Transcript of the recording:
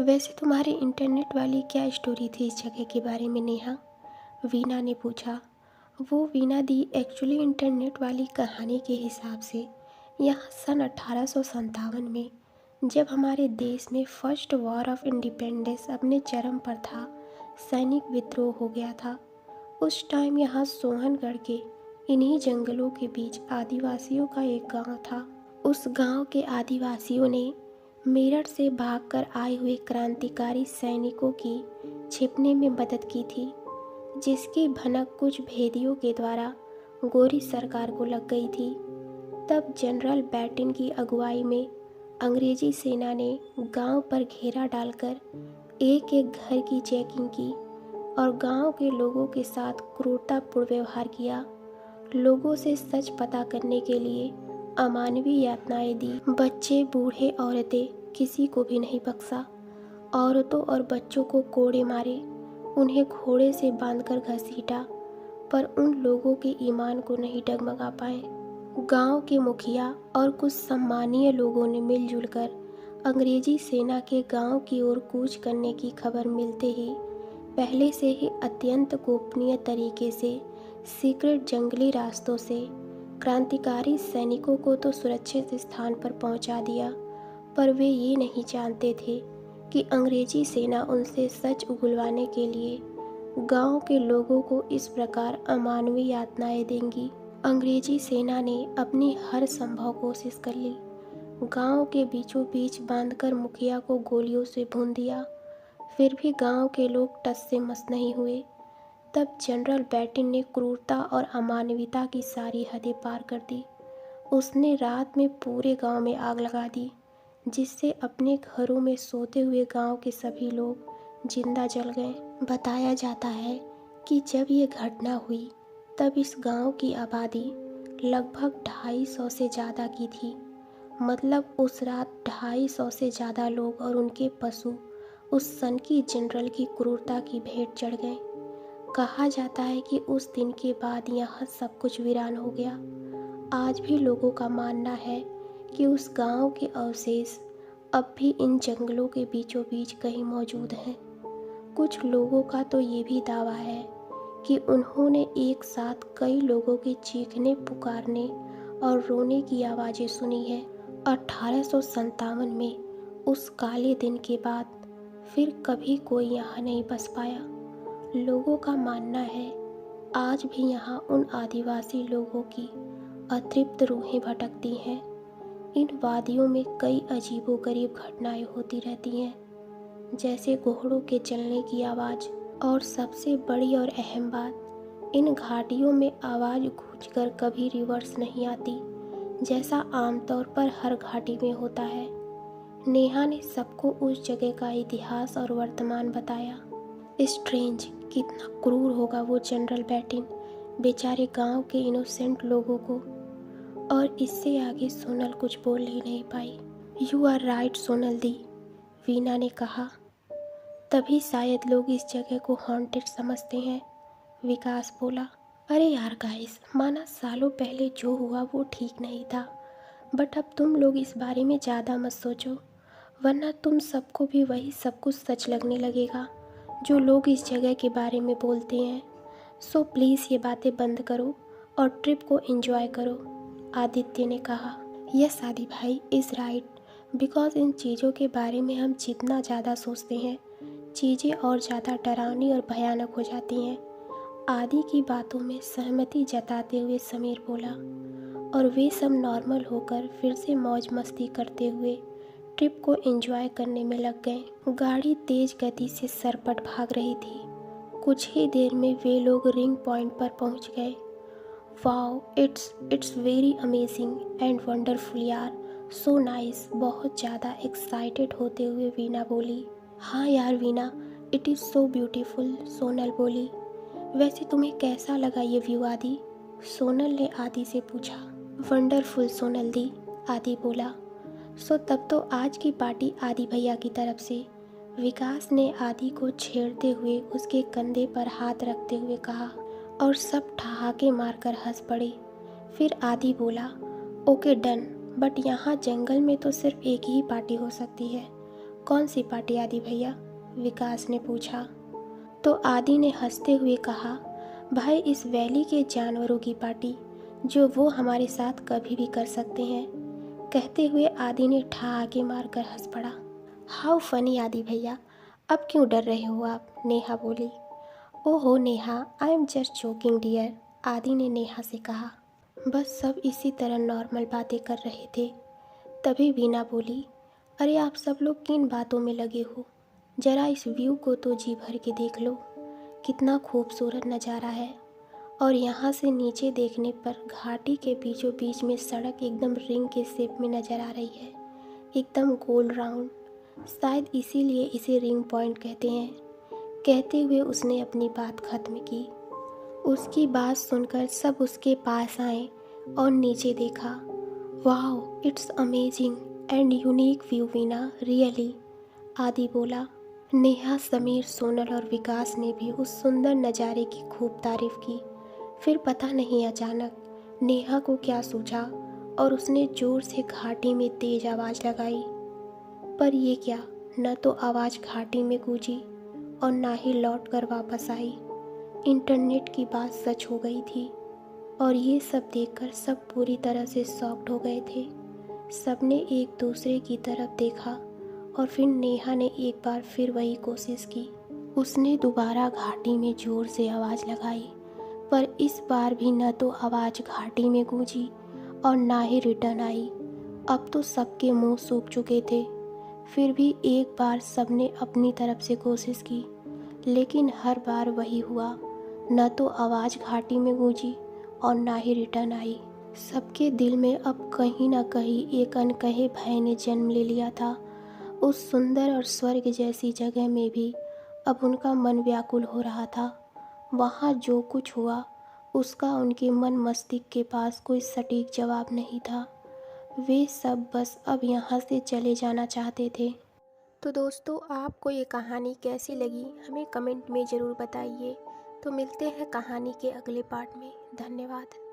वैसे तुम्हारी इंटरनेट वाली क्या स्टोरी थी इस जगह के बारे में नेहा? वीना ने पूछा। वो वीना दी एक्चुअली इंटरनेट वाली कहानी के हिसाब से यहाँ सन 1857 में जब हमारे देश में फर्स्ट वॉर ऑफ इंडिपेंडेंस अपने चरम पर था, सैनिक विद्रोह हो गया था। उस टाइम यहाँ सोहनगढ़ के इन्हीं जंगलों के बीच आदिवासियों का एक गांव था। उस गांव के आदिवासियों ने मेरठ से भागकर आए हुए क्रांतिकारी सैनिकों की छिपने में मदद की थी, जिसकी भनक कुछ भेदियों के द्वारा गोरी सरकार को लग गई थी। तब जनरल बैटिन की अगुवाई में अंग्रेजी सेना ने गांव पर घेरा डालकर एक एक घर की चेकिंग की और गांव के लोगों के साथ क्रूरतापूर्ण व्यवहार किया। लोगों से सच पता करने के लिए अमानवीय यातनाएं दी। बच्चे, बूढ़े, औरतें, किसी को भी नहीं बख्शा। औरतों और बच्चों को कोड़े मारे, उन्हें घोड़े से बांधकर घसीटा, पर उन लोगों के ईमान को नहीं डगमगा पाए। गांव के मुखिया और कुछ सम्मानीय लोगों ने मिलजुल कर अंग्रेजी सेना के गांव की ओर कूच करने की खबर मिलते ही पहले से ही अत्यंत गोपनीय तरीके से सीक्रेट जंगली रास्तों से क्रांतिकारी सैनिकों को तो सुरक्षित स्थान पर पहुंचा दिया, पर वे ये नहीं जानते थे कि अंग्रेजी सेना उनसे सच उगलवाने के लिए गांव के लोगों को इस प्रकार अमानवीय यातनाएं देंगी। अंग्रेजी सेना ने अपनी हर संभव कोशिश कर ली। गांव के बीचों बीच बांधकर मुखिया को गोलियों से भून दिया, फिर भी गांव के लोग टस से मस नहीं हुए। तब जनरल बैटिन ने क्रूरता और अमानवीयता की सारी हदें पार कर दी। उसने रात में पूरे गांव में आग लगा दी, जिससे अपने घरों में सोते हुए गांव के सभी लोग जिंदा जल गए। बताया जाता है कि जब ये घटना हुई तब इस गांव की आबादी लगभग 250 से ज़्यादा की थी। मतलब उस रात 250 से ज़्यादा लोग और उनके पशु उस सनकी जनरल की क्रूरता की भेंट चढ़ गए। कहा जाता है कि उस दिन के बाद यहाँ सब कुछ वीरान हो गया। आज भी लोगों का मानना है कि उस गांव के अवशेष अब भी इन जंगलों के बीचों बीच कहीं मौजूद हैं। कुछ लोगों का तो ये भी दावा है कि उन्होंने एक साथ कई लोगों के चीखने, पुकारने और रोने की आवाज़ें सुनी है। 1857 में उस काले दिन के बाद फिर कभी कोई यहाँ नहीं बस पाया। लोगों का मानना है आज भी यहाँ उन आदिवासी लोगों की अतृप्त रूहें भटकती हैं। इन वादियों में कई अजीबोगरीब घटनाएं होती रहती हैं, जैसे घोड़ों के चलने की आवाज़। और सबसे बड़ी और अहम बात, इन घाटियों में आवाज़ गूंजकर कभी रिवर्स नहीं आती, जैसा आमतौर पर हर घाटी में होता है। नेहा ने सबको उस जगह का इतिहास और वर्तमान बताया। स्ट्रेंज, कितना क्रूर होगा वो जनरल बैटिन बेचारे गांव के इनोसेंट लोगों को। और इससे आगे सोनल कुछ बोल ही नहीं पाई। यू आर राइट सोनल दी, वीना ने कहा। तभी शायद लोग इस जगह को हॉन्टेड समझते हैं, विकास बोला। अरे यार गाइस, माना सालों पहले जो हुआ वो ठीक नहीं था, बट अब तुम लोग इस बारे में ज़्यादा मत सोचो, वरना तुम सबको भी वही सब कुछ सच लगने लगेगा जो लोग इस जगह के बारे में बोलते हैं। सो प्लीज़ ये बातें बंद करो और ट्रिप को एंजॉय करो, आदित्य ने कहा। यस आदि भाई इज़ राइट, बिकॉज इन चीज़ों के बारे में हम जितना ज़्यादा सोचते हैं, चीज़ें और ज़्यादा डरावनी और भयानक हो जाती हैं। आदि की बातों में सहमति जताते हुए समीर बोला, और वे सब नॉर्मल होकर फिर से मौज मस्ती करते हुए ट्रिप को एंजॉय करने में लग गए। गाड़ी तेज गति से सरपट भाग रही थी। कुछ ही देर में वे लोग रिंग पॉइंट पर पहुंच गए। Wow, it's very amazing and wonderful यार, सो नाइस। बहुत ज़्यादा एक्साइटेड होते हुए वीना बोली। हाँ यार Veena, it is so beautiful, Sonal बोली। वैसे तुम्हें कैसा लगा ये व्यू आदि? सोनल ने आदि से पूछा। वंडरफुल सोनल दी, आदि बोला। सो तब तो आज की पार्टी आदि भैया की तरफ से, विकास ने आदि को छेड़ते हुए उसके कंधे पर हाथ रखते हुए कहा, और सब ठहाके मारकर हंस पड़े। फिर आदि बोला, ओके डन, बट यहाँ जंगल में तो सिर्फ एक ही पार्टी हो सकती है, कौन सी पार्टी आदि भैया? विकास ने पूछा। तो आदि ने हंसते हुए कहा, भाई इस वैली के जानवरों की पार्टी, जो वो हमारे साथ कभी भी कर सकते हैं। कहते हुए आदि ने ठहाके मारकर हंस पड़ा। हाउ फनी आदि भैया, अब क्यों डर रहे हो आप? नेहा बोली। ओहो Neha, I am just joking dear, Aadi ने नेहा से कहा। बस सब इसी तरह नॉर्मल बातें कर रहे थे। तभी वीना बोली, अरे आप सब लोग किन बातों में लगे हो? जरा इस व्यू को तो जी भर के देख लो, कितना खूबसूरत नज़ारा है। और यहाँ से नीचे देखने पर घाटी के बीचों बीच में सड़क एकदम रिंग के शेप में नज़र आ रही है, एकदम गोल राउंड। शायद इसीलिए इसे रिंग पॉइंट कहते हैं। कहते हुए उसने अपनी बात खत्म की। उसकी बात सुनकर सब उसके पास आए और नीचे देखा। Wow, it's amazing and unique view Veena, really, आदि बोला। नेहा, समीर, सोनल और विकास ने भी उस सुंदर नज़ारे की खूब तारीफ की। फिर पता नहीं अचानक नेहा को क्या सूझा और उसने ज़ोर से घाटी में तेज आवाज़ लगाई। पर ये क्या, न तो आवाज़ घाटी में गूंजी और ना ही लौट कर वापस आई। इंटरनेट की बात सच हो गई थी और ये सब देखकर सब पूरी तरह से शॉक्ड हो गए थे। सबने एक दूसरे की तरफ देखा और फिर नेहा ने एक बार फिर वही कोशिश की। उसने दोबारा घाटी में ज़ोर से आवाज़ लगाई, पर इस बार भी न तो आवाज़ घाटी में गूंजी और ना ही रिटर्न आई। अब तो सबके मुंह सूख चुके थे। फिर भी एक बार सबने अपनी तरफ से कोशिश की, लेकिन हर बार वही हुआ, न तो आवाज़ घाटी में गूंजी और ना ही रिटर्न आई। सबके दिल में अब कहीं ना कहीं एक अनकहे भय ने जन्म ले लिया था। उस सुंदर और स्वर्ग जैसी जगह में भी अब उनका मन व्याकुल हो रहा था। वहाँ जो कुछ हुआ उसका उनके मन मस्तिष्क के पास कोई सटीक जवाब नहीं था। वे सब बस अब यहाँ से चले जाना चाहते थे। तो दोस्तों, आपको ये कहानी कैसी लगी हमें कमेंट में ज़रूर बताइए। तो मिलते हैं कहानी के अगले पार्ट में। धन्यवाद।